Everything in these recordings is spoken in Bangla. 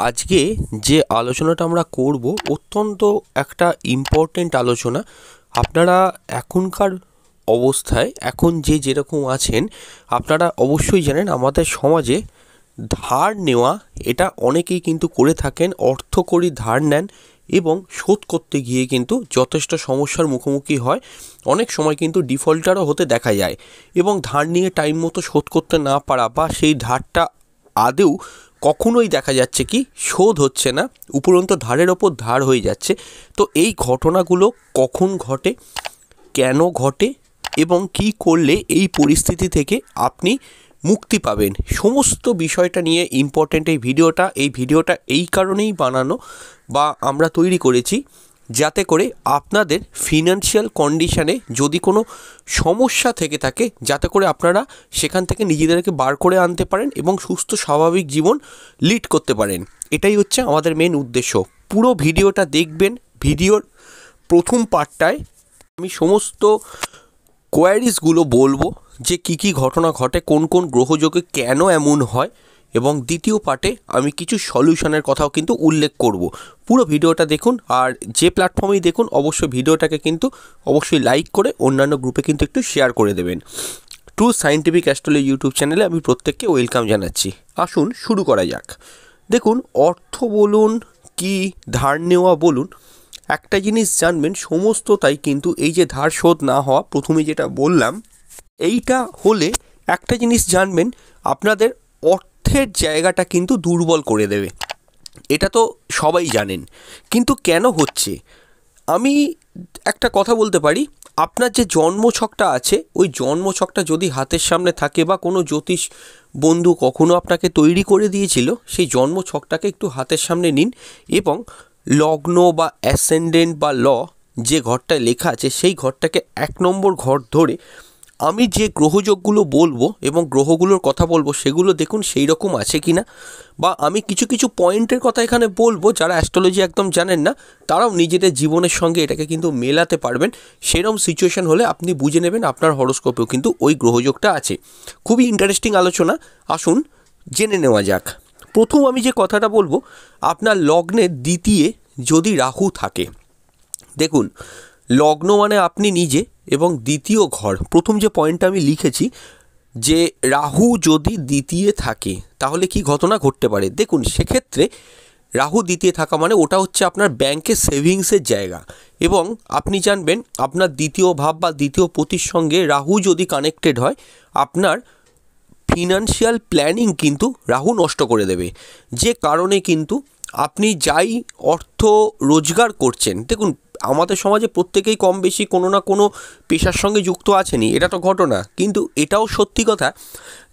আজকে যে আলোচনাটা আমরা করব অত্যন্ত একটা ইম্পর্টেন্ট আলোচনা। আপনারা এখনকার অবস্থায় এখন যেরকম আছেন আপনারা অবশ্যই জানেন আমাদের সমাজে ধার নেওয়া এটা অনেকেই কিন্তু করে থাকেন, অর্থকরী ধার নেন এবং শোধ করতে গিয়ে কিন্তু যথেষ্ট সমস্যার মুখোমুখি হয়। অনেক সময় কিন্তু ডিফল্টারও হতে দেখা যায় এবং ধার নিয়ে টাইম মতো শোধ করতে না পারা বা সেই ধারটা আদৌ কখনোই দেখা যাচ্ছে কি শোধ হচ্ছে না, উপরন্ত ধারের ওপর ধার হয়ে যাচ্ছে। তো এই ঘটনাগুলো কখন ঘটে, কেন ঘটে এবং কি করলে এই পরিস্থিতি থেকে আপনি মুক্তি পাবেন, সমস্ত বিষয়টা নিয়ে ইম্পর্ট্যান্ট এই ভিডিওটা এই কারণেই বানানো বা আমরা তৈরি করেছি যাতে করে আপনাদের ফিনান্সিয়াল কন্ডিশানে যদি কোনো সমস্যা থেকে থাকে যাতে করে আপনারা সেখান থেকে নিজেদেরকে বার করে আনতে পারেন এবং সুস্থ স্বাভাবিক জীবন লিড করতে পারেন। এটাই হচ্ছে আমাদের মেন উদ্দেশ্য। পুরো ভিডিওটা দেখবেন। ভিডিওর প্রথম পার্টটায় আমি সমস্ত কোয়ারিজগুলো বলবো যে কী ঘটনা ঘটে, কোন কোন গ্রহযোগে কেন এমন হয়, এবং দ্বিতীয় পার্টে আমি কিছু সলিউশনের কথাও কিন্তু উল্লেখ করব। পুরো ভিডিওটা দেখুন, আর যে প্ল্যাটফর্মেই দেখুন অবশ্যই ভিডিওটাকে কিন্তু অবশ্যই লাইক করে অন্যান্য গ্রুপে কিন্তু একটু শেয়ার করে দেবেন। ট্রু সায়েন্টিফিক অ্যাস্ট্রোলজি ইউটিউব চ্যানেলে আমি প্রত্যেককে ওয়েলকাম জানাচ্ছি। আসুন শুরু করা যাক। দেখুন, অর্থ বলুন কি ধার নেওয়া বলুন, একটা জিনিস জানবেন সমস্তটাই কিন্তু এই যে ধার শোধ না হওয়া, প্রথমে যেটা বললাম এইটা হলে একটা জিনিস জানবেন আপনাদের অর্থের জায়গাটা কিন্তু দুর্বল করে দেবে। এটা তো সবাই জানেন, কিন্তু কেন হচ্ছে আমি একটা কথা বলতে পারি। আপনার যে জন্মছকটা আছে ওই জন্মছকটা যদি হাতের সামনে থাকে বা কোনো জ্যোতিষ বন্ধু কখনো আপনাকে তৈরি করে দিয়েছিল, সেই জন্মছকটাকে একটু হাতের সামনে নিন এবং লগ্ন বা অ্যাসেন্ডেন্ট বা যে ঘরটায় লেখা আছে সেই ঘরটাকে 1 নম্বর ঘর ধরে আমি যে গ্রহযোগগুলো বলবো এবং গ্রহগুলোর কথা বলবো সেগুলো দেখুন সেই রকম আছে কি না, বা আমি কিছু পয়েন্টের কথা এখানে বলবো যারা অ্যাস্ট্রোলজি একদম জানেন না তারাও নিজেদের জীবনের সঙ্গে এটাকে কিন্তু মেলাতে পারবেন। সেরকম সিচুয়েশন হলে আপনি বুঝে নেবেন আপনার হরোস্কোপেও কিন্তু ওই গ্রহযোগটা আছে। খুবই ইন্টারেস্টিং আলোচনা, আসুন জেনে নেওয়া যাক। প্রথম আমি যে কথাটা বলবো, আপনার লগ্নের দ্বিতীয় যদি রাহু থাকে, দেখুন লগ্ন মানে আপনি নিজে এবং দ্বিতীয় ঘর, প্রথম যে পয়েন্টটা আমি লিখেছি যে রাহু যদি দ্বিতীয় থাকে তাহলে কি ঘটনা ঘটতে পারে। দেখুন সেক্ষেত্রে রাহু দ্বিতীয় থাকা মানে ওটা হচ্ছে আপনার ব্যাংকে সেভিংসের জায়গা, এবং আপনি জানবেন আপনার দ্বিতীয় ভাব বা দ্বিতীয় পতির সঙ্গে রাহু যদি কানেক্টেড হয় আপনার ফিনান্সিয়াল প্ল্যানিং কিন্তু রাহু নষ্ট করে দেবে। যে কারণে কিন্তু আপনি যাই অর্থ রোজগার করছেন, দেখুন আমাদের সমাজে প্রত্যেকেই কম বেশি কোনো না কোনো পেশার সঙ্গে যুক্ত আছেনই, এটা তো ঘটনা, কিন্তু এটাও সত্যি কথা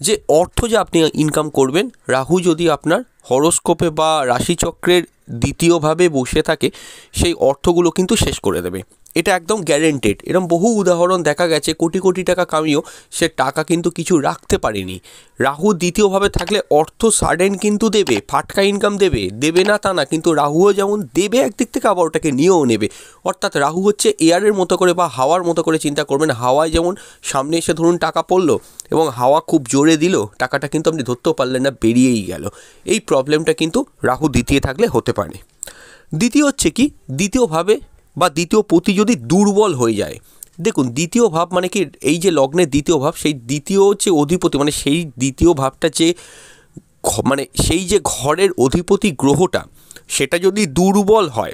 যে অর্থ যে আপনি ইনকাম করবেন রাহু যদি আপনার হরোস্কোপে বা রাশিচক্রের দ্বিতীয়ভাবে বসে থাকে সেই অর্থগুলো কিন্তু শেষ করে দেবে। এটা একদম গ্যারেন্টেড। এরকম বহু উদাহরণ দেখা গেছে, কোটি কোটি টাকা কামিয়েও সে টাকা কিন্তু কিছু রাখতে পারেনি। রাহু দ্বিতীয়ভাবে থাকলে অর্থ সাডেন কিন্তু দেবে, ফাটকা ইনকাম দেবে না তা না, কিন্তু রাহুও যেমন দেবে একদিক থেকে আবার ওটাকে নিয়েও নেবে। অর্থাৎ রাহু হচ্ছে এয়ারের মতো করে বা হাওয়ার মতো করে চিন্তা করবেন। হাওয়ায় যেমন সামনে এসে ধরুন টাকা পড়লো এবং হাওয়া খুব জোরে দিল, টাকাটা কিন্তু আপনি ধরতেও পারলেন না, বেরিয়েই গেল। এই প্রবলেমটা কিন্তু রাহু দ্বিতীয় থাকলে হতে পারে। দ্বিতীয় হচ্ছে কি, দ্বিতীয়ভাবে বা দ্বিতীয় পতি যদি দুর্বল হয়ে যায়, দেখুন দ্বিতীয় ভাব মানে কি, এই যে লগ্নের দ্বিতীয় ভাব সেই দ্বিতীয় যে অধিপতি মানে সেই দ্বিতীয় ভাবটা যে মানে সেই যে ঘরের অধিপতি গ্রহটা সেটা যদি দুর্বল হয়,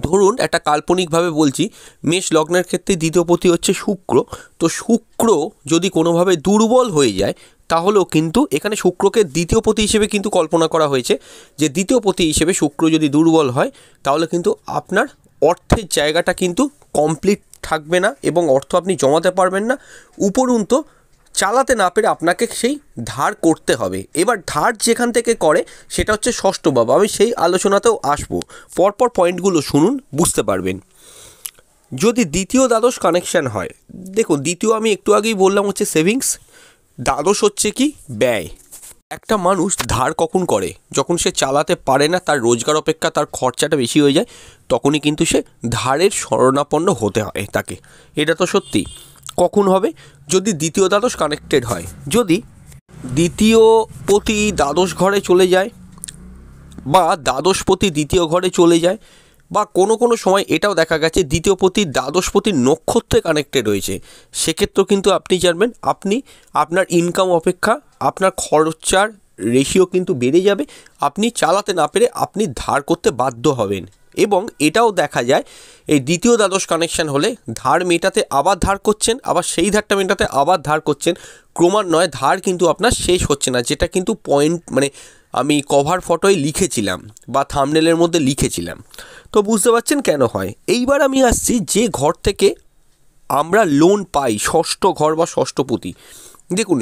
ধরুন একটা কাল্পনিকভাবে বলছি, মেষ লগ্নের ক্ষেত্রে দ্বিতীয়পতি হচ্ছে শুক্র, তো শুক্র যদি কোনোভাবে দুর্বল হয়ে যায় তাহলেও কিন্তু এখানে শুক্রকে দ্বিতীয়পতি হিসেবে কিন্তু কল্পনা করা হয়েছে যে দ্বিতীয়পতি হিসেবে শুক্র যদি দুর্বল হয় তাহলে কিন্তু আপনার অর্থের জায়গাটা কিন্তু কমপ্লিট থাকবে না এবং অর্থ আপনি জমাতে পারবেন না, উপরন্তু চালাতে না পেরে আপনাকে সেই ধার করতে হবে। এবার ধার যেখান থেকে করে সেটা হচ্ছে ষষ্ঠ ভাব, আমি সেই আলোচনাতেও আসবো, পরপর পয়েন্টগুলো শুনুন বুঝতে পারবেন। যদি দ্বিতীয় দ্বাদশ কানেকশান হয়, দেখুন দ্বিতীয় আমি একটু আগেই বললাম হচ্ছে সেভিংস, দ্বাদশ হচ্ছে কি ব্যয়। একটা মানুষ ধার কখন করে, যখন সে চালাতে পারে না, তার রোজগার অপেক্ষা তার খরচাটা বেশি হয়ে যায়, তখনই কিন্তু সে ধারের শরণাপন্ন হতে হয় তাকে। এটা তো সত্যি। কখন হবে, যদি দ্বিতীয় দ্বাদশ কানেক্টেড হয়, যদি দ্বিতীয় পতি দ্বাদশ ঘরে চলে যায় বা দ্বাদশপতি দ্বিতীয় ঘরে চলে যায়, বা কোনো সময় এটাও দেখা গেছে দ্বিতীয়পতি দ্বাদশপতির নক্ষত্রে কানেক্টেড রয়েছে, সেক্ষেত্রেও কিন্তু আপনি জানবেন আপনি আপনার ইনকাম অপেক্ষা আপনার খরচার রেশিও কিন্তু বেড়ে যাবে, আপনি চালাতে না পেরে আপনি ধার করতে বাধ্য হবেন। এবং এটাও দেখা যায় এই দ্বিতীয় দ্বাদশ কানেকশান হলে ধার মেটাতে আবার ধার করছেন, আবার সেই ধারটা মেটাতে আবার ধার করছেন, ক্রমান্বয়ে ধার কিন্তু আপনার শেষ হচ্ছে না, যেটা কিন্তু পয়েন্ট মানে আমি কভার ফটোয় লিখেছিলাম বা থাম্বনেলের মধ্যে লিখেছিলাম। তো বুঝতে পারছেন কেন হয়। এইবার আমি আসছি যে ঘর থেকে আমরা লোন পাই, ষষ্ঠ ঘর বা ষষ্ঠপতি। দেখুন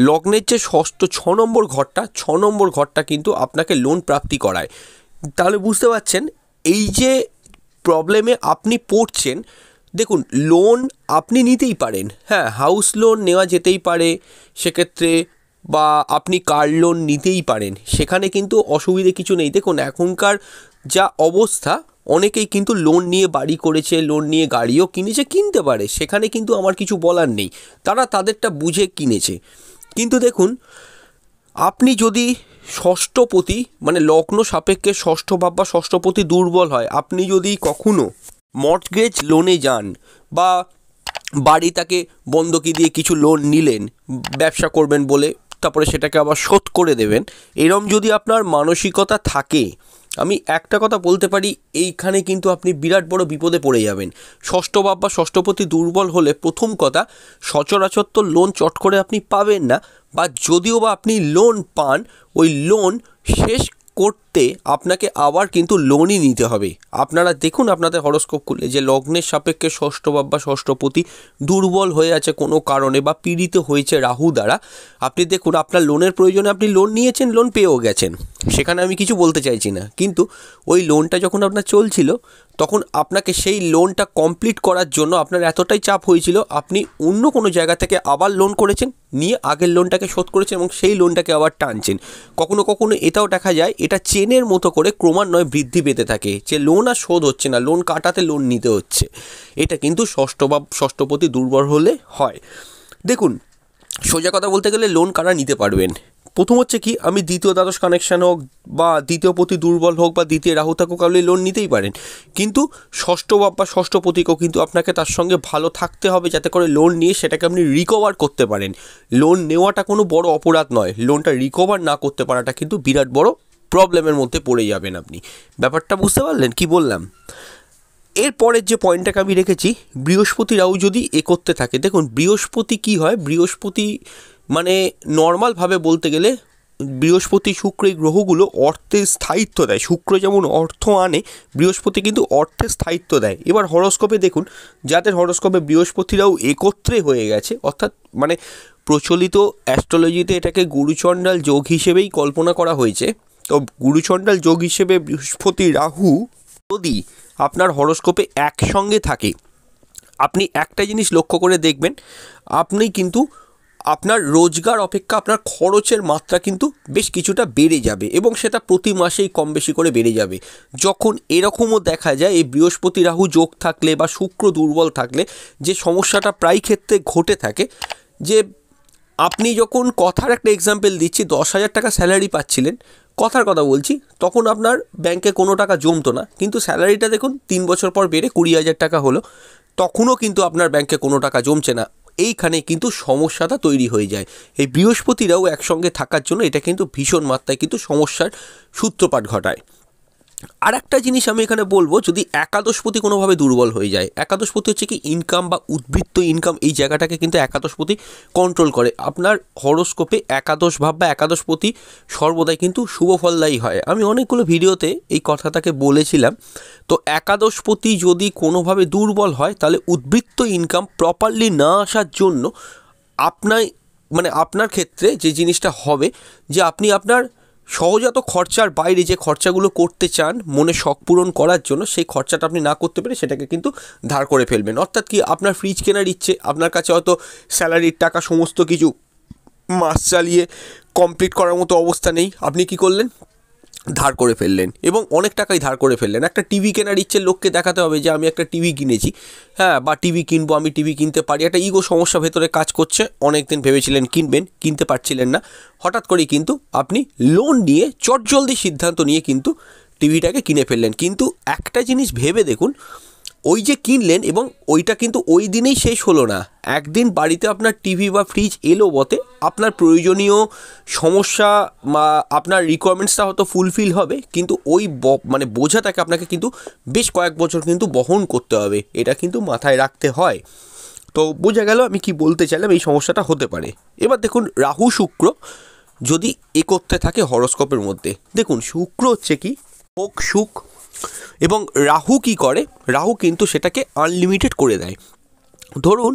লগ্নের যে ষষ্ঠ 6 নম্বর ঘরটা কিন্তু আপনাকে লোন প্রাপ্তি করায়। তাহলে বুঝতে পারছেন এই যে প্রবলেমে আপনি পড়ছেন। দেখুন লোন আপনি নিতেই পারেন, হ্যাঁ হাউস লোন নেওয়া যেতেই পারে সেক্ষেত্রে, বা আপনি কার লোন নিতেই পারেন, সেখানে কিন্তু অসুবিধে কিছু নেই। দেখুন এখনকার যা অবস্থা অনেকেই কিন্তু লোন নিয়ে বাড়ি করেছে, লোন নিয়ে গাড়িও কিনেছে, কিনতে পারে, সেখানে কিন্তু আমার কিছু বলার নেই, তারা তাদেরটা বুঝে কিনেছে। কিন্তু দেখুন আপনি যদি ষষ্ঠপতি মানে লগ্ন সাপেক্ষে ষষ্ঠ ভাব বা ষষ্ঠপতি দুর্বল হয়, আপনি যদি কখনো মর্টগেজ লোনে যান বা বাড়িটাকে বন্ধকি দিয়ে কিছু লোন নিলেন ব্যবসা করবেন বলে, তারপরে সেটাকে আবার শোধ করে দেবেন, এরম যদি আপনার মানসিকতা থাকে, আমি একটা কথা বলতে পারি এইখানে কিন্তু আপনি বিরাট বড় বিপদে পড়ে যাবেন। ষষ্ঠ ভাব বা ষষ্ঠপতি দুর্বল হলে প্রথম কথা সচরাচর তো লোন চট করে আপনি পাবেন না, বা যদিও বা আপনি লোন পান ওই লোন শেষ করতে আপনাকে আবার কিন্তু লোনই নিতে হবে। আপনারা দেখুন আপনাদের হরোস্কোপ খুলে যে লগ্নের সাপেক্ষে ষষ্ঠ ভাব বা ষষ্ঠপতি দুর্বল হয়ে আছে কোনো কারণে বা পীড়িত হয়েছে রাহু দ্বারা, আপনি দেখুন আপনার লোনের প্রয়োজনে আপনি লোন নিয়েছেন, লোন পেয়েও গেছেন, সেখানে আমি কিছু বলতে চাইছি না, কিন্তু ওই লোনটা যখন আপনার চলছিল তখন আপনাকে সেই লোনটা কমপ্লিট করার জন্য আপনার এতটাই চাপ হয়েছিল আপনি অন্য কোনো জায়গা থেকে আবার লোন করেছেন, নিয়ে আগের লোনটাকে শোধ করেছেন এবং সেই লোনটাকে আবার টানছেন। কখনো এটাও দেখা যায় এটা চেনের মতো করে ক্রমান্বয়ে বৃদ্ধি পেতে থাকে, যে লোন আর শোধ হচ্ছে না, লোন কাটাতে লোন নিতে হচ্ছে। এটা কিন্তু ষষ্ঠ বা ষষ্ঠপতি দুর্বল হলে হয়। দেখুন সোজা কথা বলতে গেলে লোন কারা নিতে পারবেন, প্রথম হচ্ছে কি আমি দ্বিতীয় দ্বাদশ কানেকশান হোক বা দ্বিতীয় পতি দুর্বল হোক বা দ্বিতীয় রাহু থাকুক, আপনি লোন নিতেই পারেন, কিন্তু ষষ্ঠ ভাব বা ষষ্ঠপতিকেও কিন্তু আপনাকে তার সঙ্গে ভালো থাকতে হবে যাতে করে লোন নিয়ে সেটাকে আপনি রিকভার করতে পারেন। লোন নেওয়াটা কোনো বড় অপরাধ নয়, লোনটা রিকভার না করতে পারাটা কিন্তু বিরাট বড় প্রবলেমের মধ্যে পড়ে যাবেন আপনি। ব্যাপারটা বুঝতে পারলেন কি বললাম? এরপরের যে পয়েন্টটাকে আমি রেখেছি, বৃহস্পতি রাহু যদি করতে থাকে, দেখুন বৃহস্পতি কি হয়, বৃহস্পতি মানে নর্মালভাবে বলতে গেলে বৃহস্পতি শুক্র এই গ্রহগুলো অর্থের স্থায়িত্ব দেয়। শুক্র যেমন অর্থ আনে, বৃহস্পতি কিন্তু অর্থের স্থায়িত্ব দেয়। এবার হরোস্কোপে দেখুন যাদের হরোস্কোপে বৃহস্পতিরাও একত্রে হয়ে গেছে, অর্থাৎ মানে প্রচলিত অ্যাস্ট্রোলজিতে এটাকে গুরুচণ্ডাল যোগ হিসেবেই কল্পনা করা হয়েছে। তো গুরুচণ্ডাল যোগ হিসেবে বৃহস্পতি রাহু যদি আপনার হরোস্কোপে একসঙ্গে থাকে, আপনি একটা জিনিস লক্ষ্য করে দেখবেন, আপনি কিন্তু আপনার রোজগার অপেক্ষা আপনার খরচের মাত্রা কিন্তু বেশ কিছুটা বেড়ে যাবে এবং সেটা প্রতি মাসেই কম বেশি করে বেড়ে যাবে। যখন এরকমও দেখা যায় এই বৃহস্পতি রাহু যোগ থাকলে বা শুক্র দুর্বল থাকলে যে সমস্যাটা প্রায় ক্ষেত্রে ঘটে থাকে, যে আপনি যখন কথার একটা এক্সাম্পল দিচ্ছি 10,000 টাকা স্যালারি পাচ্ছিলেন, কথার কথা বলছি, তখন আপনার ব্যাংকে কোনো টাকা জমতো না, কিন্তু স্যালারিটা দেখুন 3 বছর পর বেড়ে 20,000 টাকা হলো, তখনও কিন্তু আপনার ব্যাংকে কোনো টাকা জমছে না। এইখানে কিন্তু সমস্যাটা তৈরি হয়ে যায়। এই বৃহস্পতিরাও একসঙ্গে থাকার জন্য এটা কিন্তু ভীষণ মাত্রায় কিন্তু সমস্যার সূত্রপাত ঘটায়। আর একটা জিনিস আমি এখানে বলবো, যদি একাদশপতি কোনোভাবে দুর্বল হয়ে যায়, একাদশপতি হচ্ছে কি ইনকাম বা উদ্বৃত্ত ইনকাম, এই জায়গাটাকে কিন্তু একাদশপতি কন্ট্রোল করে। আপনার হরোস্কোপে একাদশ ভাব বা একাদশপতি সর্বদাই কিন্তু শুভ ফলদায়ী হয়। আমি অনেকগুলো ভিডিওতে এই কথাটাকে বলেছিলাম। তো একাদশপতি যদি কোনোভাবে দুর্বল হয় তাহলে উদ্বৃত্ত ইনকাম প্রপারলি না আসার জন্য আপনার ক্ষেত্রে যে জিনিসটা হবে, যে আপনি আপনার সহজাত খরচার বাইরে যে খরচাগুলো করতে চান মনে শখ পূরণ করার জন্য, সেই খরচাটা আপনি না করতে পেরে সেটাকে কিন্তু ধার করে ফেলবেন। অর্থাৎ কি আপনার ফ্রিজ কেনার ইচ্ছে, আপনার কাছে হয়তো স্যালারির টাকা সমস্ত কিছু মাস চালিয়ে কমপ্লিট করার মতো অবস্থা নেই, আপনি কি করলেন, ধার করে ফেললেন এবং অনেক টাকাই ধার করে ফেললেন। একটা টিভি কেনার ইচ্ছে লোককে দেখাতে হবে যে আমি একটা টিভি কিনেছি, হ্যাঁ, বা টিভি কিনবো, আমি টিভি কিনতে পারি, একটা ইগো সমস্যা ভেতরে কাজ করছে। অনেক দিন ভেবেছিলেন কিনবেন, কিনতে পারছিলেন না, হঠাৎ করেই কিন্তু আপনি লোন নিয়ে চটজলদি সিদ্ধান্ত নিয়ে কিন্তু টিভিটাকে কিনে ফেললেন। কিন্তু একটা জিনিস ভেবে দেখুন, ওই যে কিনলেন এবং ওইটা কিন্তু ওই দিনেই শেষ হলো না। একদিন বাড়িতে আপনার টিভি বা ফ্রিজ এলো বটে, আপনার প্রয়োজনীয় সমস্যা বা আপনার রিকোয়ারমেন্টসটা হয়তো ফুলফিল হবে, কিন্তু ওই মানে বোঝাটাকে আপনাকে কিন্তু বেশ কয়েক বছর কিন্তু বহন করতে হবে, এটা কিন্তু মাথায় রাখতে হয়। তো বোঝা গেল আমি কি বলতে চাইলাম, এই সমস্যাটা হতে পারে। এবার দেখুন, রাহু শুক্র যদি করতে থাকে হরোস্কোপের মধ্যে, দেখুন শুক্র হচ্ছে কি ভোগ সুখ, এবং রাহু কি করে, রাহু কিন্তু সেটাকে আনলিমিটেড করে দেয়। ধরুন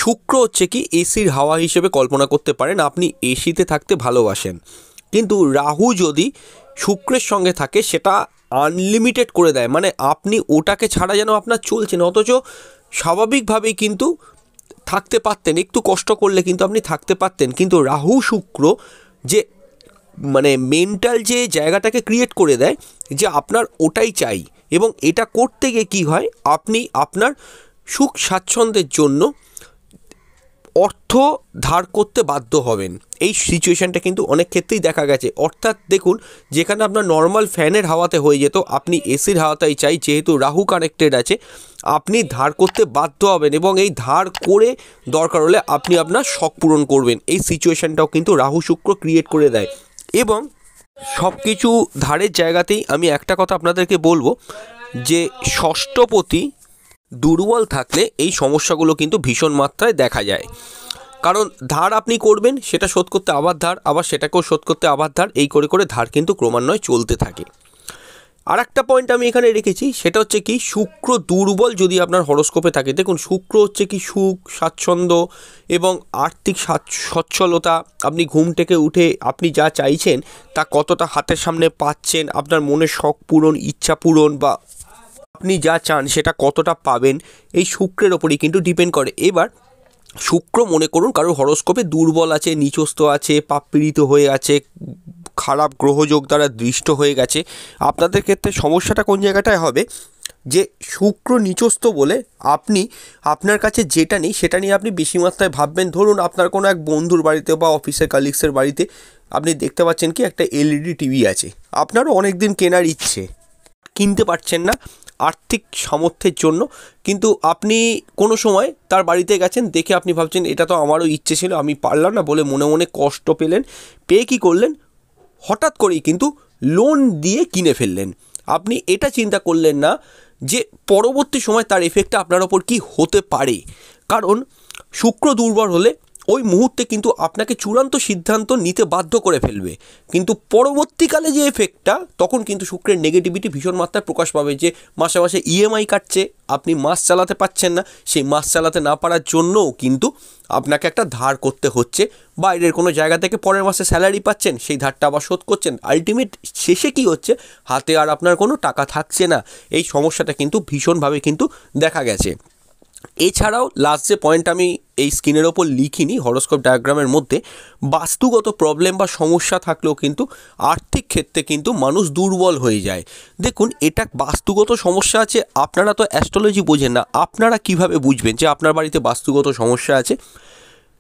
শুক্র হচ্ছে কি এসির হাওয়া হিসেবে কল্পনা করতে পারেন, আপনি এসিতে থাকতে ভালোবাসেন, কিন্তু রাহু যদি শুক্রের সঙ্গে থাকে সেটা আনলিমিটেড করে দেয়, মানে আপনি ওটাকে ছাড়া যেন আপনার চলছেন, অথচ স্বাভাবিকভাবেই কিন্তু থাকতে পারতেন, একটু কষ্ট করলে কিন্তু আপনি থাকতে পারতেন। কিন্তু রাহু শুক্র যে মানে মেন্টাল যে জায়গাটাকে ক্রিয়েট করে দেয় যে আপনার ওটাই চাই, এবং এটা করতে গিয়ে কী হয়, আপনি আপনার সুখ স্বাচ্ছন্দ্যের জন্য অর্থ ধার করতে বাধ্য হবেন। এই সিচুয়েশানটা কিন্তু অনেক ক্ষেত্রেই দেখা গেছে। অর্থাৎ দেখুন, যেখানে আপনার নর্মাল ফ্যানের হাওয়াতে হয়ে যেত, আপনি এসির হাওয়াতেই চাই, যেহেতু রাহু কানেক্টেড আছে, আপনি ধার করতে বাধ্য হবেন এবং এই ধার করে দরকার হলে আপনি আপনার শখ পূরণ করবেন। এই সিচুয়েশানটাও কিন্তু রাহু শুক্র ক্রিয়েট করে দেয়। এবং সব কিছু ধারের জায়গাতেই আমি একটা কথা আপনাদেরকে বলবো, যে ষষ্ঠপতি দুর্বল থাকলে এই সমস্যাগুলো কিন্তু ভীষণ মাত্রায় দেখা যায়। কারণ ধার আপনি করবেন, সেটা শোধ করতে আবার ধার, আবার সেটাকেও শোধ করতে আবার ধার, এই করে করে ধার কিন্তু ক্রমান্বয়ে চলতে থাকে। আর একটা পয়েন্ট আমি এখানে রেখেছি, সেটা হচ্ছে কি শুক্র দুর্বল যদি আপনার হরোস্কোপে থাকে, দেখুন শুক্র হচ্ছে কি সুখ স্বাচ্ছন্দ্য এবং আর্থিক সচ্ছলতা, আপনি ঘুম থেকে উঠে আপনি যা চাইছেন তা কতটা হাতের সামনে পাচ্ছেন, আপনার মনের শখ পূরণ, ইচ্ছা পূরণ, বা আপনি যা চান সেটা কতটা পাবেন, এই শুক্রের ওপরই কিন্তু ডিপেন্ড করে। এবার শুক্র মনে করুন কারোর হরোস্কোপে দুর্বল আছে, নিচস্থ আছে, পাপপীড়িত হয়ে আছে, খারাপ গ্রহযোগ দ্বারা দৃষ্ট হয়ে গেছে, আপনাদের ক্ষেত্রে সমস্যাটা কোন জায়গাটায় হবে, যে শুক্র নিচস্থ বলে আপনি আপনার কাছে যেটা নেই সেটা নিয়ে আপনি বেশি মাত্রায় ভাববেন। ধরুন আপনার কোনো এক বন্ধুর বাড়িতে বা অফিসের কালিগসের বাড়িতে আপনি দেখতে পাচ্ছেন কি একটা এলইডি টিভি আছে, আপনারও অনেক দিন কেনার ইচ্ছে, কিনতে পারছেন না আর্থিক সামর্থ্যের জন্য, কিন্তু আপনি কোনো সময় তার বাড়িতে গেছেন, দেখে আপনি ভাবছেন এটা তো আমারও ইচ্ছে ছিল, আমি পারলাম না বলে মনে মনে কষ্ট পেলেন, পেয়ে কী করলেন, হঠাৎ করেই কিন্তু লোন দিয়ে কিনে ফেললেন। আপনি এটা চিন্তা করলেন না যে পরবর্তী সময় তার এফেক্টটা আপনার ওপর কী হতে পারে, কারণ শুক্র দুর্বল হলে ওই মুহূর্তে কিন্তু আপনাকে চূড়ান্ত সিদ্ধান্ত নিতে বাধ্য করে ফেলবে, কিন্তু পরবর্তীকালে যে এফেক্টটা, তখন কিন্তু শুক্রের নেগেটিভিটি ভীষণ মাত্রায় প্রকাশ পাবে, যে মাসে মাসে ইএমআই কাটছে, আপনি মাস চালাতে পারছেন না, সেই মাস চালাতে না পারার জন্যও কিন্তু আপনাকে একটা ধার করতে হচ্ছে, বাইরের কোনো জায়গা থেকে পরের মাসে স্যালারি পাচ্ছেন, সেই ধারটা আবার শোধ করছেন, আলটিমেট শেষে কী হচ্ছে, হাতে আর আপনার কোনো টাকা থাকছে না। এই সমস্যাটা কিন্তু ভীষণভাবে কিন্তু দেখা গেছে। এছাড়াও লাস্ট যে পয়েন্ট আমি এই স্ক্রিনের ওপর লিখিনি হরোস্কোপ ডায়াগ্রামের মধ্যে, বাস্তুগত প্রবলেম বা সমস্যা থাকলেও কিন্তু আর্থিক ক্ষেত্রে কিন্তু মানুষ দুর্বল হয়ে যায়। দেখুন এটা বাস্তুগত সমস্যা আছে, আপনারা তো অ্যাস্ট্রোলজি বোঝেন না, আপনারা কিভাবে বুঝবেন যে আপনার বাড়িতে বাস্তুগত সমস্যা আছে?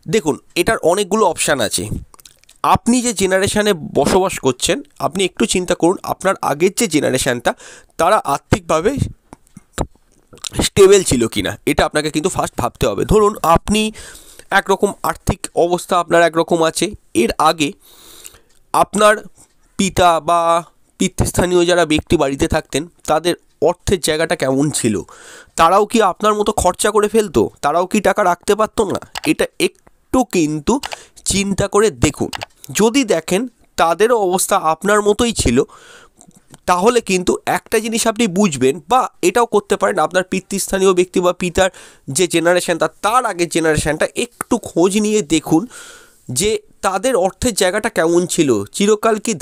দেখুন এটার অনেকগুলো অপশান আছে। আপনি যে জেনারেশানে বসবাস করছেন, আপনি একটু চিন্তা করুন আপনার আগের যে জেনারেশানটা, তারা আর্থিকভাবে স্টেবল ছিল কিনা, এটা আপনাকে কিন্তু ফার্স্ট ভাবতে হবে। ধরুন আপনি একরকম আর্থিক অবস্থা আপনার একরকম আছে, এর আগে আপনার পিতা বা পিতৃস্থানীয় যারা ব্যক্তি বাড়িতে থাকতেন তাদের অর্থের জায়গাটা কেমন ছিল, তারাও কি আপনার মতো খরচা করে ফেলতো, তারাও কি টাকা রাখতে পারতো না? এটা একটু কিন্তু চিন্তা করে দেখুন, যদি দেখেন তাদেরও অবস্থা আপনার মতোই ছিল, তাহলে কিন্তু একটা জিনিস আপনি বুঝবেন, বা এটাও করতে পারেন আপনার পিতৃস্থানীয় ব্যক্তি বা পিতার যে জেনারেশানটা, তার আগের জেনারেশানটা একটু খোঁজ নিয়ে দেখুন যে তাদের অর্থের জায়গাটা কেমন ছিল, চিরকাল কি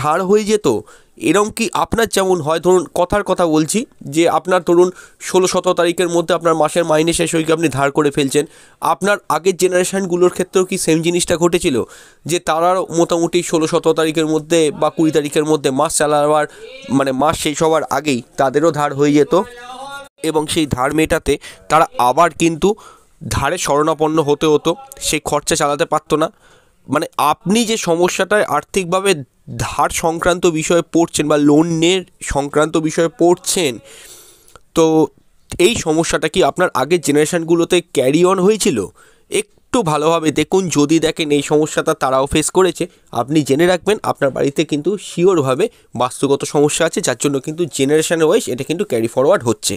ধার হয়ে যেত, এরম কি আপনার যেমন হয়, ধরুন কথার কথা বলছি, যে আপনার ধরুন 16-17 তারিখের মধ্যে আপনার মাসের মাইনে শেষ হয়ে গিয়ে আপনি ধার করে ফেলছেন। আপনার আগের জেনারেশানগুলোর ক্ষেত্রেও কি সেম জিনিসটা ঘটেছিল, যে তারাও মোটামুটি 16-17 তারিখের মধ্যে বা 20 তারিখের মধ্যে মাস চালাবার মানে মাস শেষ হওয়ার আগেই তাদেরও ধার হয়ে যেত, এবং সেই ধার মেটাতে তারা আবার কিন্তু ধারে শরণাপন্ন হতে হতো, সেই খরচা চালাতে পারতো না। মানে আপনি যে সমস্যাটায় আর্থিকভাবে ধার সংক্রান্ত বিষয়ে পড়ছেন বা লোনের সংক্রান্ত বিষয়ে পড়ছেন, তো এই সমস্যাটা কি আপনার আগের জেনারেশানগুলোতে ক্যারি অন হয়েছিল? একটু ভালোভাবে দেখুন, যদি দেখেন এই সমস্যাটা তারাও ফেস করেছে, আপনি জেনে রাখবেন আপনার বাড়িতে কিন্তু শিওরভাবে বাস্তুগত সমস্যা আছে, যার জন্য কিন্তু জেনারেশান ওয়াইজ এটা কিন্তু ক্যারি ফরওয়ার্ড হচ্ছে।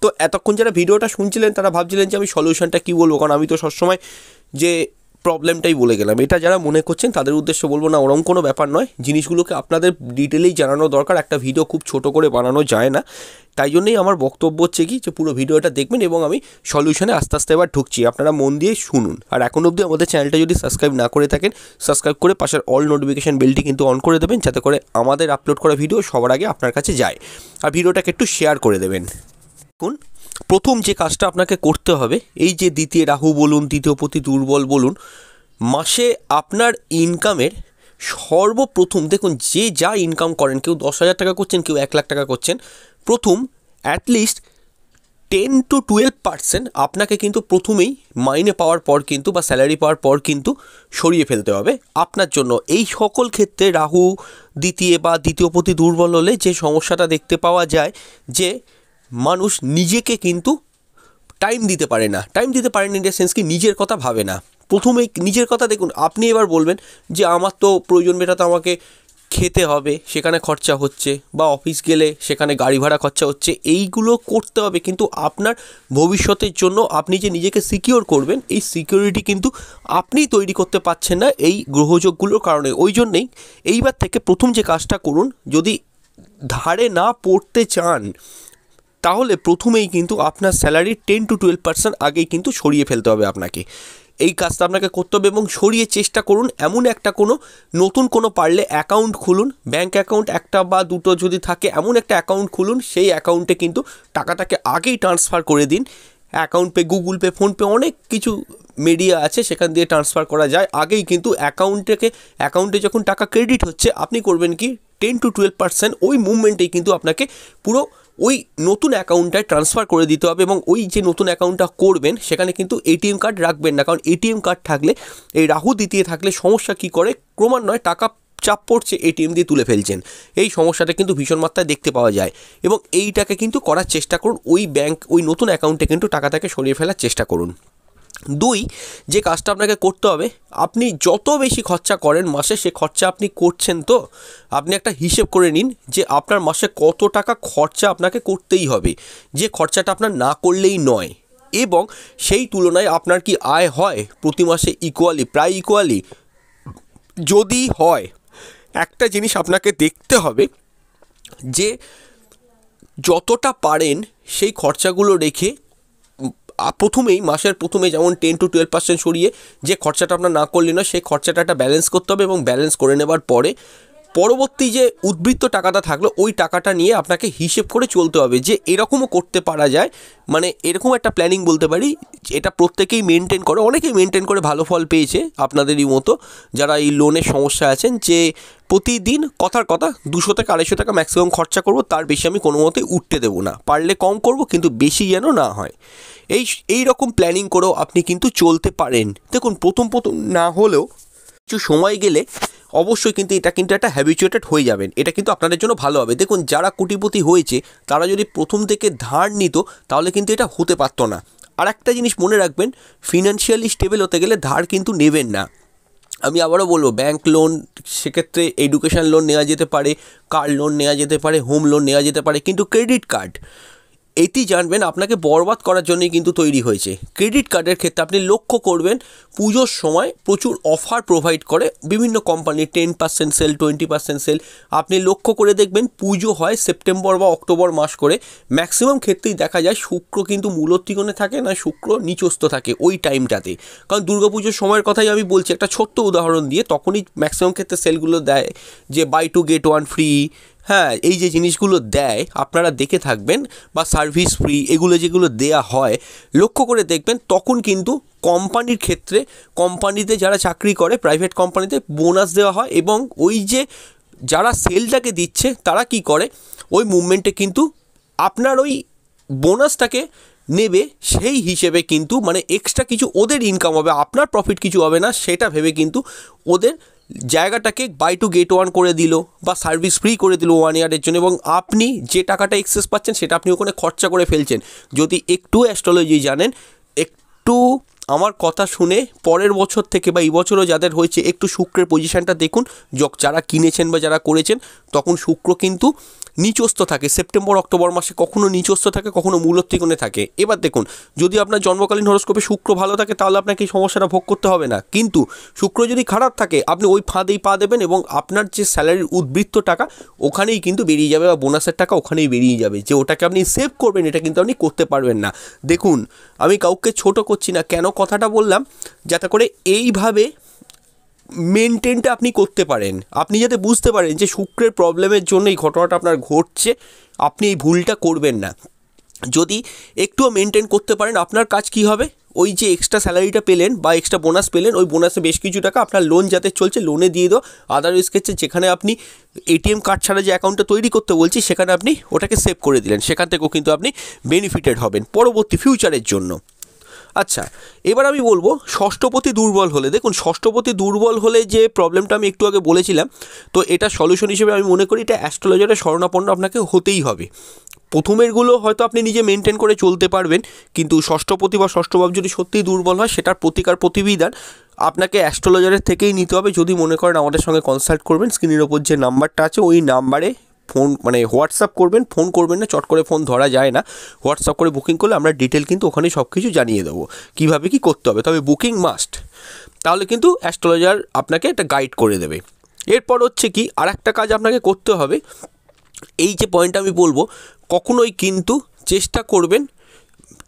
তো এতক্ষণ যারা ভিডিওটা শুনছিলেন তারা ভাবছিলেন যে আমি সলিউশনটা কী বলবো, কারণ আমি তো সবসময় যে প্রবলেমটাই বলে গেলাম। এটা যারা মনে করছেন তাদের উদ্দেশ্যে বলবো না, ওরকম কোনো ব্যাপার নয়। জিনিসগুলোকে আপনাদের ডিটেলেই জানানো দরকার, একটা ভিডিও খুব ছোট করে বানানো যায় না। তাই জন্যই আমার বক্তব্য হচ্ছে কি, যে পুরো ভিডিওটা দেখবেন এবং আমি সলিউশনে আস্তে আস্তে এবার ঢুকছি, আপনারা মন দিয়ে শুনুন। আর এখন অবধি আমাদের চ্যানেলটা যদি সাবস্ক্রাইব না করে থাকেন, সাবস্ক্রাইব করে পাশের অল নোটিফিকেশান বেলটি কিন্তু অন করে দেবেন, যাতে করে আমাদের আপলোড করা ভিডিও সবার আগে আপনার কাছে যায়। আর ভিডিওটাকে একটু শেয়ার করে দেবেন। দেখুন, প্রথম যে কাজটা আপনাকে করতে হবে, এই যে দ্বিতীয় রাহু বলুন, দ্বিতীয়পতি দুর্বল বলুন, মাসে আপনার ইনকামের সর্বপ্রথম দেখুন, যে যা ইনকাম করেন, কেউ 10,000 টাকা করছেন, কেউ 1 লাখ টাকা করছেন, প্রথম অ্যাটলিস্ট 10-12% আপনাকে কিন্তু প্রথমেই মাইনে পাওয়ার পর কিন্তু বা স্যালারি পাওয়ার পর কিন্তু সরিয়ে ফেলতে হবে আপনার জন্য। এই সকল ক্ষেত্রে রাহু দ্বিতীয় বা দ্বিতীয়পতি দুর্বল হলে যে সমস্যাটা দেখতে পাওয়া যায়, যে মানুষ নিজেকে কিন্তু টাইম দিতে পারে না। টাইম দিতে পারেন ইন দ্য সেন্স কি, নিজের কথা ভাবে না। প্রথমেই নিজের কথা দেখুন, আপনি এবার বলবেন যে আমার তো প্রয়োজন মেটাতে আমাকে খেতে হবে, সেখানে খরচা হচ্ছে, বা অফিস গেলে সেখানে গাড়ি ভাড়া খরচা হচ্ছে, এইগুলো করতে হবে। কিন্তু আপনার ভবিষ্যতের জন্য আপনি যে নিজেকে সিকিওর করবেন, এই সিকিউরিটি কিন্তু আপনি তৈরি করতে পারছেন না এই গ্রহযোগগুলোর কারণে। ওই জন্যেই এইবার থেকে প্রথম যে কাজটা করুন, যদি ধারে না পড়তে চান, তাহলে প্রথমেই কিন্তু আপনার স্যালারি 10-12% আগেই কিন্তু সরিয়ে ফেলতে হবে আপনাকে। এই কাজটা আপনাকে করতে হবে, এবং সরিয়ে চেষ্টা করুন এমন একটা নতুন পারলে অ্যাকাউন্ট খুলুন, ব্যাঙ্ক অ্যাকাউন্ট একটা বা দুটো যদি থাকে, এমন একটা অ্যাকাউন্ট খুলুন, সেই অ্যাকাউন্টে কিন্তু টাকাটাকে আগেই ট্রান্সফার করে দিন। Account pay, Google pay, PhonePe, অনেক কিছু মিডিয়া আছে, সেখান দিয়ে ট্রান্সফার করা যায়। আগেই কিন্তু অ্যাকাউন্টে যখন টাকা ক্রেডিট হচ্ছে, আপনি করবেন কি, 10-12% ওই মুভমেন্টেই কিন্তু আপনাকে পুরো ওই নতুন অ্যাকাউন্টটায় ট্রান্সফার করে দিতে হবে। এবং ওই যে নতুন অ্যাকাউন্টটা করবেন, সেখানে কিন্তু এটিএম কার্ড রাখবেন না, কারণ এটিএম কার্ড থাকলে, এই রাহু দ্বিতীয় থাকলে সমস্যা কী করে, ক্রমান্বয়ে টাকা চাপ পড়ছে, এটিএম দিয়ে তুলে ফেলছেন। এই সমস্যাটা কিন্তু ভীষণ মাত্রায় দেখতে পাওয়া যায়, এবং এইটাকে কিন্তু করার চেষ্টা করুন। ওই নতুন অ্যাকাউন্টে কিন্তু টাকাটাকে সরিয়ে ফেলার চেষ্টা করুন। 2, যে কাজটা আপনাকে করতে হবে, আপনি যত বেশি খরচা করেন মাসে, সে খরচা আপনি করছেন তো, আপনি একটা হিসেব করে নিন যে আপনার মাসে কত টাকা খরচা আপনাকে করতেই হবে, যে খরচাটা আপনার না করলেই নয়। এবং সেই তুলনায় আপনার কি আয় হয় প্রতি মাসে প্রায় ইকুয়ালি? যদি হয়, একটা জিনিস আপনাকে দেখতে হবে যে যতটা পারেন সেই খরচাগুলো রেখে মাসের প্রথমে যেমন 10-12% সরিয়ে যে খরচাটা আপনার না করলে নয়, সেই খরচাটা একটা ব্যালেন্স করতে হবে, এবং ব্যালেন্স করে নেবার পরে পরবর্তী যে উদ্বৃত্ত টাকাটা থাকলো, ওই টাকাটা নিয়ে আপনাকে হিসেব করে চলতে হবে, যে এরকমও করতে পারা যায়। মানে এরকম একটা প্ল্যানিং বলতে পারি, এটা প্রত্যেকেই মেনটেন করে, অনেকেই মেনটেন করে ভালো ফল পেয়েছে আপনাদেরই মতো, যারা এই লোনের সমস্যা আছেন, যে প্রতিদিন কথার কথা 200-250 টাকা ম্যাক্সিমাম খরচা করব, তার বেশি আমি কোনো মতেই উঠতে দেবো না, পারলে কম করব, কিন্তু বেশি যেন না হয়। এই রকম প্ল্যানিং করেও আপনি কিন্তু চলতে পারেন। দেখুন, প্রথম না হলেও কিছু সময় গেলে অবশ্যই কিন্তু এটা কিন্তু একটা হ্যাবিচুয়েটেড হয়ে যাবেন, এটা কিন্তু আপনাদের জন্য ভালো হবে। দেখুন, যারা কোটিপতি হয়েছে তারা যদি প্রথম থেকে ধার নিত, তাহলে কিন্তু এটা হতে পারতো না। আর একটা জিনিস মনে রাখবেন, ফিনান্সিয়ালি স্টেবল হতে গেলে ধার কিন্তু নেবেন না। আমি আবারও বলবো, ব্যাঙ্ক লোন, সেক্ষেত্রে এডুকেশান লোন নেওয়া যেতে পারে, কার লোন নেওয়া যেতে পারে, হোম লোন নেওয়া যেতে পারে, কিন্তু ক্রেডিট কার্ড এটি জানবেন আপনাকে বরবাদ করার জন্যই কিন্তু তৈরি হয়েছে। ক্রেডিট কার্ডের ক্ষেত্রে আপনি লক্ষ্য করবেন পুজোর সময় প্রচুর অফার প্রোভাইড করে বিভিন্ন কোম্পানি, 10% সেল, 20% সেল। আপনি লক্ষ্য করে দেখবেন পুজো হয় সেপ্টেম্বর বা অক্টোবর মাস করে, ম্যাক্সিমাম ক্ষেত্রেই দেখা যায় শুক্র কিন্তু মূলত্রিকোণে থাকে না, শুক্র নিচস্থ থাকে ওই টাইমটাতে। কারণ দুর্গাপুজোর সময়ের কথাই আমি বলছি একটা ছোট্ট উদাহরণ দিয়ে, তখনই ম্যাক্সিমাম ক্ষেত্রে সেলগুলো দেয় যে buy two get one free. হ্যাঁ, এই যে জিনিসগুলো দেয় আপনারা দেখে থাকবেন, বা সার্ভিস ফ্রি, এগুলো যেগুলো দেয়া হয় লক্ষ্য করে দেখবেন, তখন কিন্তু কোম্পানির ক্ষেত্রে, কোম্পানিতে যারা চাকরি করে প্রাইভেট কোম্পানিতে বোনাস দেওয়া হয়, এবং ওই যে যারা সেলটাকে দিচ্ছে তারা কি করে ওই মুভমেন্টে কিন্তু আপনার ওই বোনাসটাকে নেবে, সেই হিসেবে কিন্তু মানে এক্সট্রা কিছু ওদের ইনকাম হবে, আপনার প্রফিট কিছু হবে না, সেটা ভেবে কিন্তু ওদের জায়গাটাকে বাই টু গেট ওয়ান করে দিল বা সার্ভিস ফ্রি করে দিল 1 ইয়ারের জন্য, এবং আপনি যে টাকাটা এক্সেস পাচ্ছেন সেটা আপনি ওখানে খরচা করে ফেলছেন। যদি একটু অ্যাস্ট্রোলজি জানেন, একটু আমার কথা শুনে পরের বছর থেকে বা এই বছরও যাদের হয়েছে একটু শুক্রের পজিশানটা দেখুন, যারা কিনেছেন বা যারা করেছেন, তখন শুক্র কিন্তু নিচস্থ থাকে সেপ্টেম্বর অক্টোবর মাসে, কখনো নিচস্থ থাকে, কখনো মূলত্রিকোণে থাকে। এবার দেখুন, যদি আপনার জন্মকালীন হরোস্কোপে শুক্র ভালো থাকে তাহলে আপনাকে এই সমস্যাটা ভোগ করতে হবে না, কিন্তু শুক্র যদি খারাপ থাকে আপনি ওই ফাঁদেই পা দেবেন, এবং আপনার যে স্যালারির উদ্বৃত্ত টাকা ওখানেই কিন্তু বেরিয়ে যাবে, বা বোনাসের টাকা ওখানেই বেরিয়ে যাবে, যে ওটাকে আপনি সেভ করবেন এটা কিন্তু আপনি করতে পারবেন না। দেখুন, আমি কাউকে ছোট করছি না, কেন কথাটা বললাম, যাতে করে এইভাবে মেনটেনটা আপনি করতে পারেন, আপনি যাতে বুঝতে পারেন যে শুক্রের প্রবলেমের জন্য এই ঘটনাটা আপনার ঘটছে, আপনি এই ভুলটা করবেন না। যদি একটুও মেনটেন করতে পারেন, আপনার কাজ কি হবে, ওই যে এক্সট্রা স্যালারিটা পেলেন বা এক্সট্রা বোনাস পেলেন, ওই বোনাসে বেশ কিছু টাকা আপনার লোন যাতে চলছে লোনে দিয়ে দাও, আদারওয়াইজ ক্ষেত্রে যেখানে আপনি এটিএম কার্ড ছাড়া যে অ্যাকাউন্টটা তৈরি করতে বলছি সেখানে আপনি ওটাকে সেভ করে দিলেন, সেখান থেকেও কিন্তু আপনি বেনিফিটেড হবেন পরবর্তী ফিউচারের জন্য। আচ্ছা, এবার আমি বলবো ষষ্ঠপতি দুর্বল হলে। দেখুন, ষষ্ঠপতি দুর্বল হলে যে প্রবলেমটা আমি একটু আগে বলেছিলাম, তো এটা সলিউশন হিসেবে আমি মনে করি এটা অ্যাস্ট্রোলজারের শরণাপন্ন আপনাকে হতেই হবে। প্রথমেরগুলো হয়তো আপনি নিজে মেনটেন করে চলতে পারবেন, কিন্তু ষষ্ঠপতি বা ষষ্ঠভাব যদি সত্যিই দুর্বল হয় সেটার প্রতিকার প্রতিবিধান আপনাকে অ্যাস্ট্রোলজারের থেকেই নিতে হবে। যদি মনে করেন আমাদের সঙ্গে কনসাল্ট করবেন, স্ক্রিনের ওপর যে নাম্বারটা আছে ওই নাম্বারে ফোন মানে হোয়াটসঅ্যাপ করবেন, ফোন করবেন না, চট করে ফোন ধরা যায় না, হোয়াটসঅ্যাপ করে বুকিং করলে আমরা ডিটেল কিন্তু ওখানে সব কিছু জানিয়ে দেবো কীভাবে কী করতে হবে, তবে বুকিং মাস্ট, তাহলে কিন্তু অ্যাস্ট্রোলজার আপনাকে একটা গাইড করে দেবে। এরপর হচ্ছে কি আর একটা কাজ আপনাকে করতে হবে, এই যে পয়েন্টটা আমি বলবো, কখনোই কিন্তু চেষ্টা করবেন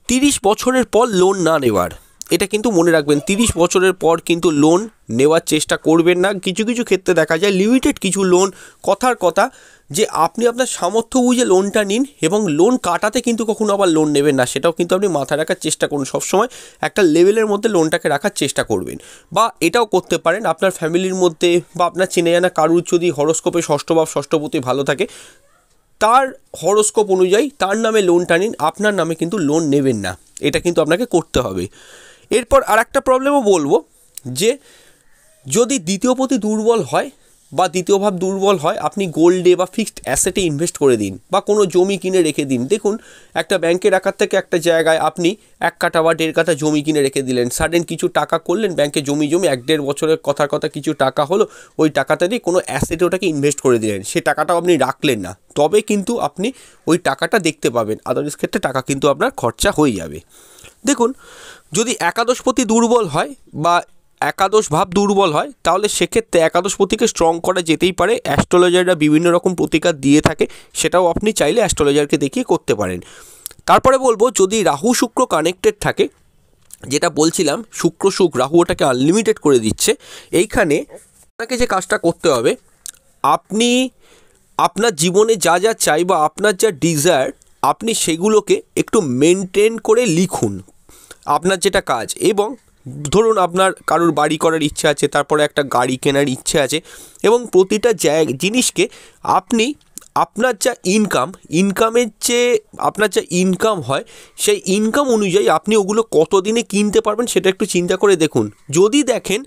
30 বছরের পর লোন না নেওয়ার, এটা কিন্তু মনে রাখবেন, 30 বছরের পর কিন্তু লোন নেওয়ার চেষ্টা করবেন না। কিছু কিছু ক্ষেত্রে দেখা যায় লিমিটেড কিছু লোন, কথার কথা যে আপনি আপনার সামর্থ্য বুঝে লোনটা নিন, এবং লোন কাটাতে কিন্তু কখনো আবার লোন নেবেন না, সেটাও কিন্তু আপনি মাথায় রাখার চেষ্টা করুন, সবসময় একটা লেভেলের মধ্যে লোনটাকে রাখার চেষ্টা করবেন। বা এটাও করতে পারেন আপনার ফ্যামিলির মধ্যে বা আপনার চেনা জানা কারুর যদি হরোস্কোপে ষষ্ঠভাব ষষ্ঠপতি ভালো থাকে, তার হরোস্কোপ অনুযায়ী তার নামে লোনটা নিন, আপনার নামে কিন্তু লোন নেবেন না, এটা কিন্তু আপনাকে করতে হবে। এরপর আর একটা প্রবলেমও বলবো, যে যদি দ্বিতীয়পতি দুর্বল হয় বা দ্বিতীয় ভাব দুর্বল হয়, আপনি গোল্ডে বা ফিক্সড অ্যাসেটে ইনভেস্ট করে দিন, বা কোনো জমি কিনে রেখে দিন। দেখুন, একটা ব্যাংকে রাখার থেকে একটা জায়গায় আপনি 1 কাঠা বা 1.5 কাঠা জমি কিনে রেখে দিলেন, সাডেন কিছু টাকা করলেন ব্যাংকে জমি 1-1.5 বছরের কথার কথা কিছু টাকা হলো, ওই টাকাটা দিয়ে কোনো অ্যাসেটে ওটাকে ইনভেস্ট করে দিলেন, সে টাকাটাও আপনি রাখলেন না, তবে কিন্তু আপনি ওই টাকাটা দেখতে পাবেন, আদারওয়াইজ ক্ষেত্রে টাকা কিন্তু আপনার খরচা হয়ে যাবে। দেখুন, যদি একাদশপতি দুর্বল হয় বা একাদশ ভাব দুর্বল হয়, তাহলে সেক্ষেত্রে একাদশপতিকে স্ট্রং করা যেতেই পারে, অ্যাস্ট্রোলজাররা বিভিন্ন রকম প্রতিকার দিয়ে থাকে, সেটাও আপনি চাইলে অ্যাস্ট্রোলজারকে দেখিয়ে করতে পারেন। তারপরে বলবো, যদি রাহু শুক্র কানেক্টেড থাকে, যেটা বলছিলাম শুক্র সুখ রাহু ওটাকে আনলিমিটেড করে দিচ্ছে, এইখানে আপনাকে যে কাজটা করতে হবে, আপনি আপনার জীবনে যা যা চাই বা আপনার যা ডিজায়ার, আপনি সেগুলোকে একটু মেনটেন করে লিখুন, আপনার যেটা কাজ। এবং ধরুন আপনার কারোর বাড়ি করার ইচ্ছা আছে, তারপরে একটা গাড়ি কেনার ইচ্ছে আছে, এবং প্রতিটা জিনিসকে আপনি আপনার যা ইনকামের যে আপনার যা ইনকাম হয়, সেই ইনকাম অনুযায়ী আপনি ওগুলো কত দিনে কিনতে পারবেন সেটা একটু চিন্তা করে দেখুন। যদি দেখেন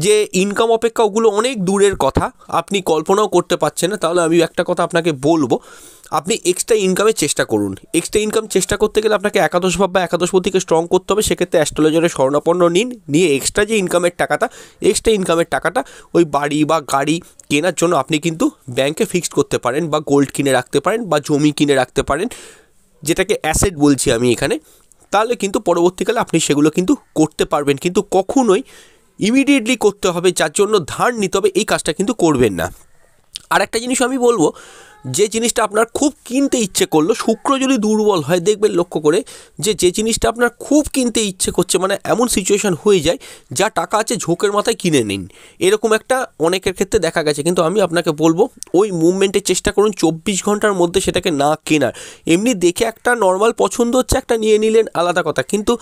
যে ইনকাম অপেক্ষা ওগুলো অনেক দূরের কথা, আপনি কল্পনাও করতে পারছেন না, তাহলে আমি একটা কথা আপনাকে বলবো, আপনি এক্সট্রা ইনকামের চেষ্টা করুন। এক্সট্রা ইনকাম চেষ্টা করতে গেলে আপনাকে একাদশ ভাব বা একাদশপতিকে স্ট্রং করতে হবে, সেক্ষেত্রে অ্যাস্ট্রোলজারের শরণাপন্ন নিয়ে এক্সট্রা যে এক্সট্রা ইনকামের টাকাটা ওই বাড়ি বা গাড়ি কেনার জন্য আপনি কিন্তু ব্যাংকে ফিক্সড করতে পারেন, বা গোল্ড কিনে রাখতে পারেন, বা জমি কিনে রাখতে পারেন, যেটাকে অ্যাসেট বলছি আমি এখানে, তাহলে কিন্তু পরবর্তীকালে আপনি সেগুলো কিন্তু করতে পারবেন। কিন্তু কখনোই ইমিডিয়েটলি করতে হবে, যার জন্য ধার নিতে হবে, এই কাজটা কিন্তু করবেন না। আর একটা জিনিস আমি বলবো, যে জিনিসটা আপনার খুব কিনতে ইচ্ছে করলো, শুক্র যদি দুর্বল হয় দেখবেন লক্ষ্য করে যে জিনিসটা আপনার খুব কিনতে ইচ্ছে করছে, মানে এমন সিচুয়েশান হয়ে যায় যা টাকা আছে ঝোঁকের মাথায় কিনে নিন, এরকম একটা অনেকের ক্ষেত্রে দেখা গেছে। কিন্তু আমি আপনাকে বলবো ওই মুভমেন্টের চেষ্টা করুন 24 ঘন্টার মধ্যে সেটাকে না কেনার। এমনি দেখে একটা নর্মাল পছন্দ হচ্ছে, একটা নিয়ে নিলেন, আলাদা কথা। কিন্তু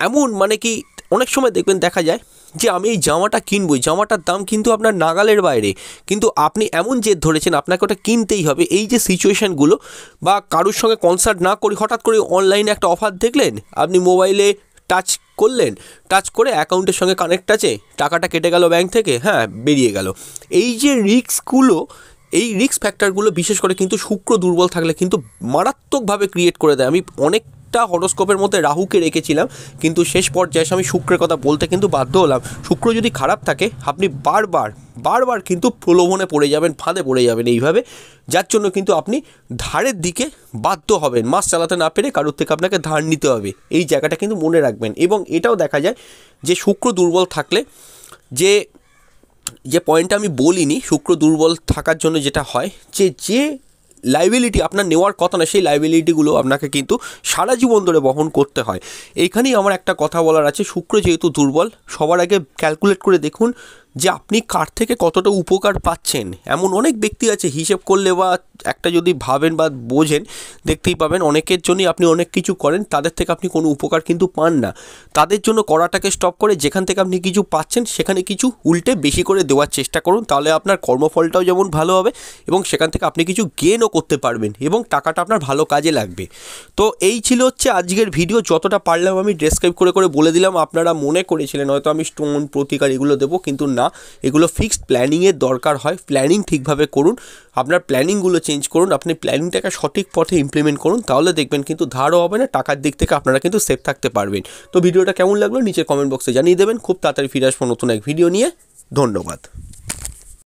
এমন মানে কি অনেক সময় দেখবেন দেখা যায় যে আমি এই জামাটা কিনবই, জামাটার দাম কিন্তু আপনার নাগালের বাইরে, কিন্তু আপনি এমন জেদ ধরেছেন আপনাকে ওটা কিনতেই হবে। এই যে সিচুয়েশানগুলো, বা কারোর সঙ্গে কনসাল্ট না করে হঠাৎ করে অনলাইনে একটা অফার দেখলেন, আপনি মোবাইলে টাচ করলেন, টাচ করে অ্যাকাউন্টের সঙ্গে কানেক্ট আছে, টাকাটা কেটে গেল ব্যাংক থেকে, হ্যাঁ বেরিয়ে গেল। এই যে রিস্কগুলো, এই রিস্ক ফ্যাক্টরগুলো বিশেষ করে কিন্তু শুক্র দুর্বল থাকলে কিন্তু মারাত্মকভাবে ক্রিয়েট করে দেয়। আমি অনেকটা হরোস্কোপের মধ্যে রাহুকে রেখেছিলাম, কিন্তু শেষ পর্যায়ে আমি শুক্রের কথা বলতে কিন্তু বাধ্য হলাম। শুক্র যদি খারাপ থাকে আপনি বারবার কিন্তু প্রলোভনে পড়ে যাবেন, ফাঁদে পড়ে যাবেন এইভাবে, যার জন্য কিন্তু আপনি ধারের দিকে বাধ্য হবেন। মাস চালাতে না পেরে কারোর থেকে আপনাকে ধার নিতে হবে, এই জায়গাটা কিন্তু মনে রাখবেন। এবং এটাও দেখা যায় যে শুক্র দুর্বল থাকলে যে পয়েন্টটা আমি বলিনি, শুক্র দুর্বল থাকার জন্য যেটা হয় যে লাইবিলিটি আপনার নেওয়ার কথা না, সেই লাইবিলিটিগুলো আপনাকে কিন্তু সারা জীবন ধরে বহন করতে হয়। এইখানেই আমার একটা কথা বলার আছে, শুক্র যেহেতু দুর্বল, সবার আগে ক্যালকুলেট করে দেখুন যে আপনি কার থেকে কতটা উপকার পাচ্ছেন। এমন অনেক ব্যক্তি আছে, হিসেব করলে বা একটা যদি ভাবেন বা বোঝেন দেখতেই পাবেন, অনেকের জন্যই আপনি অনেক কিছু করেন, তাদের থেকে আপনি কোনো উপকার কিন্তু পান না। তাদের জন্য করাটাকে স্টপ করে যেখান থেকে আপনি কিছু পাচ্ছেন সেখানে কিছু উল্টে বেশি করে দেওয়ার চেষ্টা করুন, তাহলে আপনার কর্মফলটাও যেমন ভালো হবে এবং সেখান থেকে আপনি কিছু গেনও করতে পারবেন এবং টাকাটা আপনার ভালো কাজে লাগবে। তো এই ছিল হচ্ছে আজকের ভিডিও। যতটা পারলাম আমি ডেসক্রাইব করে বলে দিলাম। আপনারা মনে করেছিলেন হয়তো আমি স্টোন প্রতিকার এগুলো দেবো, কিন্তু না, এগুলো ফিক্সড প্ল্যানিংয়ের দরকার হয়। প্ল্যানিং ঠিকভাবে করুন, আপনার প্ল্যানিংগুলো চেঞ্জ করুন, আপনি প্ল্যানিংটাকে সঠিক পথে ইমপ্লিমেন্ট করুন, তাহলে দেখবেন কিন্তু ধারও হবে না, টাকার দিক থেকে আপনারা কিন্তু সেফ থাকতে পারবেন। তো ভিডিওটা কেমন লাগলো নিচে কমেন্ট বক্সে জানিয়ে দেবেন। খুব তাড়াতাড়ি ফিরে আসবো নতুন এক ভিডিও নিয়ে। ধন্যবাদ।